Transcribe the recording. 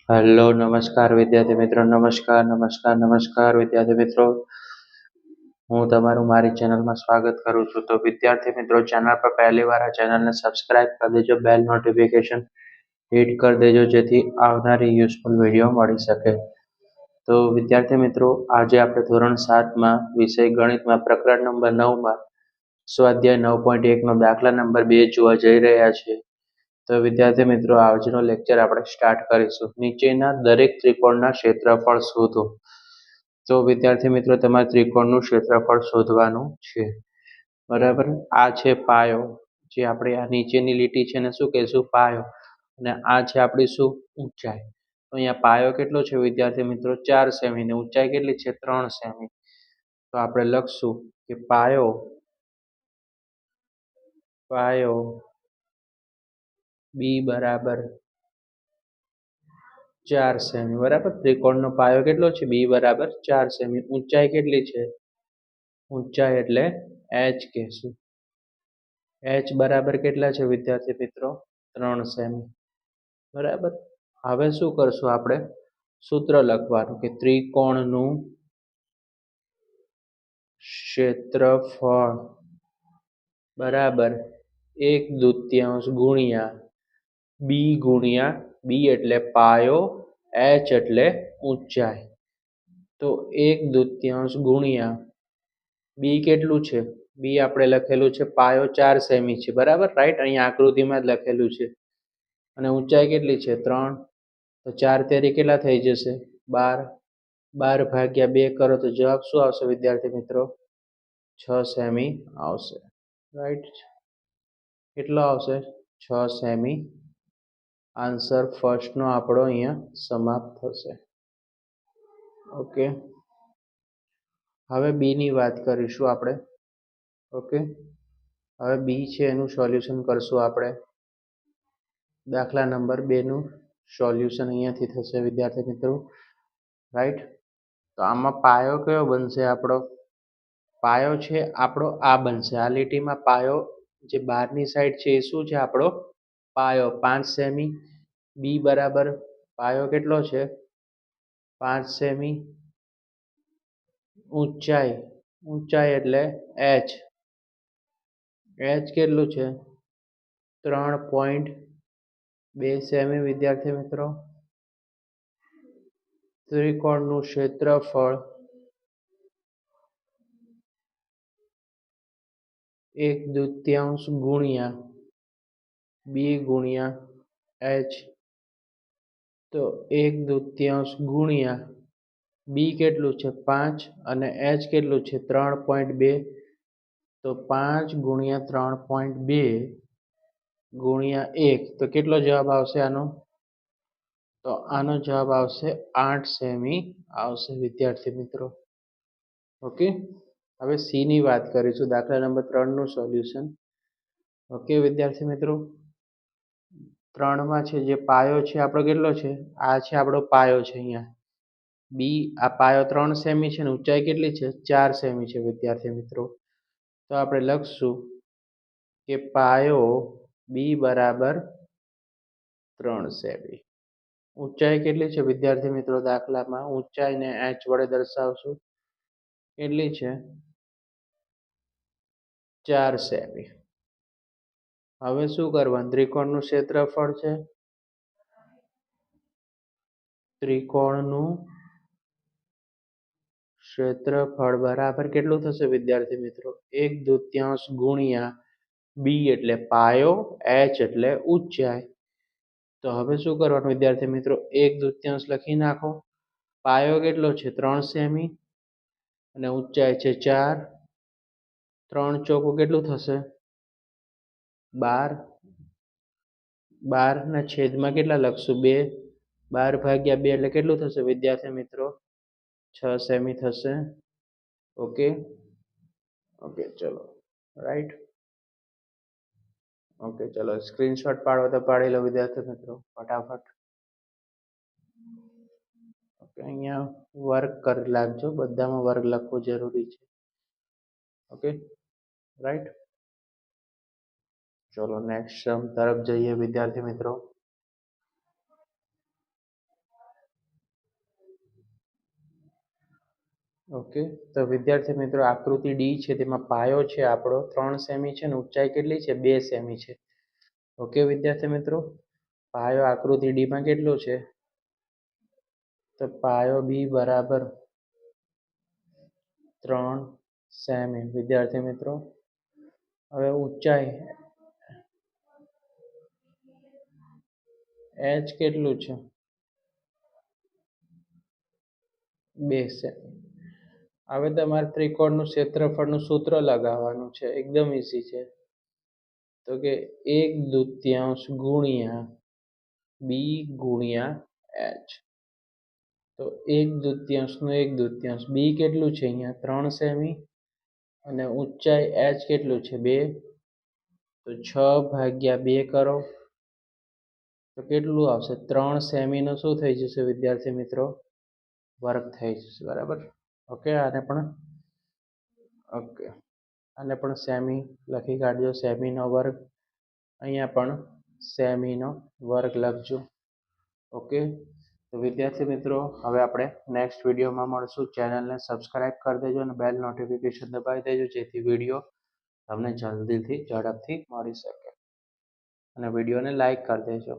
Hello નમસ્કાર વિદ્યાર્થી મિત્રો, નમસ્કાર વિદ્યાર્થી મિત્રો. હું તમારું મારી ચેનલમાં સ્વાગત કરું છું. તો વિદ્યાર્થી મિત્રો, ચેનલ પર પહેલી વાર આ ચેનલને સબસ્ક્રાઇબ કરી દેજો, બેલ નોટિફિકેશન હિટ કરી દેજો, જેથી આવનારી યુઝફુલ વિડીયો મળી શકે. તો વિદ્યાર્થી મિત્રો, આજે આપણે ધોરણ 7માં વિષય ગણિતમાં પ્રકરણ નંબર 9માં સ્વાધ્યાય 9.1 નો દાખલા નંબર 2 જોવા જઈ રહ્યા છીએ. તો વિદ્યાર્થી મિત્રો, આજનો લેક્ચર આપણે સ્ટાર્ટ કરીશું. નીચેના દરેક ત્રિકોણના ક્ષેત્રફળ શોધો. તો વિદ્યાર્થી મિત્રો, તમારે ત્રિકોણનું ક્ષેત્રફળ શોધવાનું છે. બરાબર, આ છે પાયો, જે આપણે આ નીચેની લીટી છે ને શું કહેશું? પાયો. અને આ છે આપણી શું? ઊંચાઈ. તો અહીંયા પાયો કેટલો છે વિદ્યાર્થી મિત્રો? 4 સેમી ને ઊંચાઈ કેટલી છે? 3 સેમી. તો આપણે લખશું કે પાયો બી બરાબર 4 સેમી. બરાબર, ત્રિકોણનો પાયો કેટલો છે? બી બરાબર 4 સેમી. ઊંચાઈ કેટલી છે? ઊંચાઈ એટલે h કહેશું. h બરાબર કેટલા છે વિદ્યાર્થી મિત્રો? 3 સેમી. બરાબર, હવે શું કરશું આપણે? સૂત્ર લખવાનું કે ત્રિકોણનું ક્ષેત્રફળ બરાબર 1/2 ગુણ્યા બી એટલે પાયો, h એટલે ઊંચાઈ. તો 1/2 ગુણ્યા બી કેટલું છે? બી આપણે લખેલું છે પાયો 4 સેમી છે. બરાબર, રાઈટ, અહીંયા આકૃતિમાં જ લખેલું છે. અને ઊંચાઈ કેટલી છે? 3. તો 4 તેરી કેટલા થઈ જશે? 12. 12 ભાગ્યા 2 કરો તો જવાબ શું આવશે વિદ્યાર્થી મિત્રો? 6 સેમી આવશે. રાઈટ, કેટલો આવશે? 6 સેમી. આન્સર ફર્સ્ટનો આપણો અહીંયા સમાપ્ત થશે. ઓકે, હવે બી ની વાત કરીશું આપણે. ઓકે, હવે બી છે એનું સોલ્યુશન કરશું આપણે. દાખલા નંબર 2 નું સોલ્યુશન અહીંયાથી થશે વિદ્યાર્થી મિત્રો. રાઈટ, તો આમાં પાયો કયો બનશે આપણો? પાયો છે આપણો આ બનશે. આ લીટીમાં પાયો જે બહારની સાઈડ છે એ શું છે? આપણો પાયો 5 સેમી. બી બરાબર પાયો કેટલો છે? 5 સેમી. ઊંચાઈ એટલે h કેટલું છે? 3.2 સેમી. વિદ્યાર્થી મિત્રો, ત્રિકોણનું ક્ષેત્રફળ 1/2 ગુણ્યા બી ગુણ્યા h. તો 1/2 ગુણ્યા બી કેટલું છે? 5 અને h કેટલું છે? 3.2. તો 5 ગુણ્યા 3.2 ગુણ્યા 1, તો કેટલો જવાબ આવશે આનો? તો આનો જવાબ આવશે 8 સેમી આવશે વિદ્યાર્થી મિત્રો. ઓકે, હવે સી ની વાત કરીશું. દાખલા નંબર 3 નું સોલ્યુશન. ઓકે વિદ્યાર્થી મિત્રો, 3માં છે જે પાયો છે આપણો કેટલો છે? આ છે આપણો પાયો છે અહીંયા બી. આ પાયો 3 સેમી છે ને ઊંચાઈ કેટલી છે? 4 સેમી છે વિદ્યાર્થી મિત્રો. તો આપણે લખશું કે પાયો બી બરાબર 3 સેમી. ઊંચાઈ કેટલી છે વિદ્યાર્થી મિત્રો? દાખલામાં ઊંચાઈને h વડે દર્શાવશું. કેટલી છે? 4 સેમી. હવે શું કરવાનું? ત્રિકોણનું ક્ષેત્રફળ છે. ત્રિકોણનું ક્ષેત્રફળ બરાબર કેટલું થશે વિદ્યાર્થી મિત્રો? 1/2 ગુણ્યા બી એટલે પાયો, h એટલે ઊંચાઈ. તો હવે શું કરવાનું વિદ્યાર્થી મિત્રો? 1/2 લખી નાખો. પાયો કેટલો છે? 3 સેમી અને ઊંચાઈ છે 4. 3 ચોકું કેટલું થશે? 12. 12 ના છેદમાં કેટલા લખશું? 2. 12 ભાગ્યા 2 એટલે કેટલું થશે વિદ્યાર્થી મિત્રો? 6 સેમી થશે. ઓકે ચલો, રાઈટ. ઓકે, ચલો સ્ક્રીનશોટ પાડો તો પાડી લો વિદ્યાર્થી મિત્રો ફટાફટ. ઓકે, અહીંયા વર્ક કરી લાગજો. બધામાં વર્ક લખવું જરૂરી છે. Okay, right. ચલો નેક્સ્ટ સમ તરફ જઈએ વિદ્યાર્થી મિત્રો. ઓકે, તો વિદ્યાર્થી મિત્રો આકૃતિ ડી છે તેમાં પાયો છે આપણો 3 સેમી છે અને ઊંચાઈ કેટલી છે 2 સેમી છે. ઓકે વિદ્યાર્થી મિત્રો, પાયો આકૃતિ ડી માં કેટલો છે? તો પાયો બી બરાબર 3 સેમી. વિદ્યાર્થી મિત્રો, હવે ઊંચાઈ એચ કેટલું છે? 2 સેમી. હવે તમારે ત્રિકોણનું ક્ષેત્રફળનું સૂત્ર લગાવવાનું છે. એકદમ ઈઝી છે. તો કે 1/2 ગુણ્યા બી ગુણ્યા એચ. તો 1/2 નું 1/2. બી કેટલું છે અહીંયા 3 સેમી અને ઊંચાઈ એચ કેટલું છે 2. તો 6/2 કરો તો કેટલું આવશે? 3 સેમી નો શું થઈ જશે વિદ્યાર્થી મિત્રો? વર્ગ થઈ જશે. બરાબર. ઓકે, ઓકે, આને પણ સેમી લખી કાઢજો. સેમીનો વર્ગ. અહીંયા પણ સેમીનો વર્ગ લખજો. ઓકે, તો વિદ્યાર્થી મિત્રો, હવે આપણે નેક્સ્ટ વિડીયોમાં મળશું. ચેનલને સબસ્ક્રાઇબ કરી દેજો અને બેલ નોટિફિકેશન દબાવી દેજો, જેથી વિડીયો તમને જલ્દીથી ઝડપથી મળી શકે. અને વિડીયોને લાઈક કરી દેજો.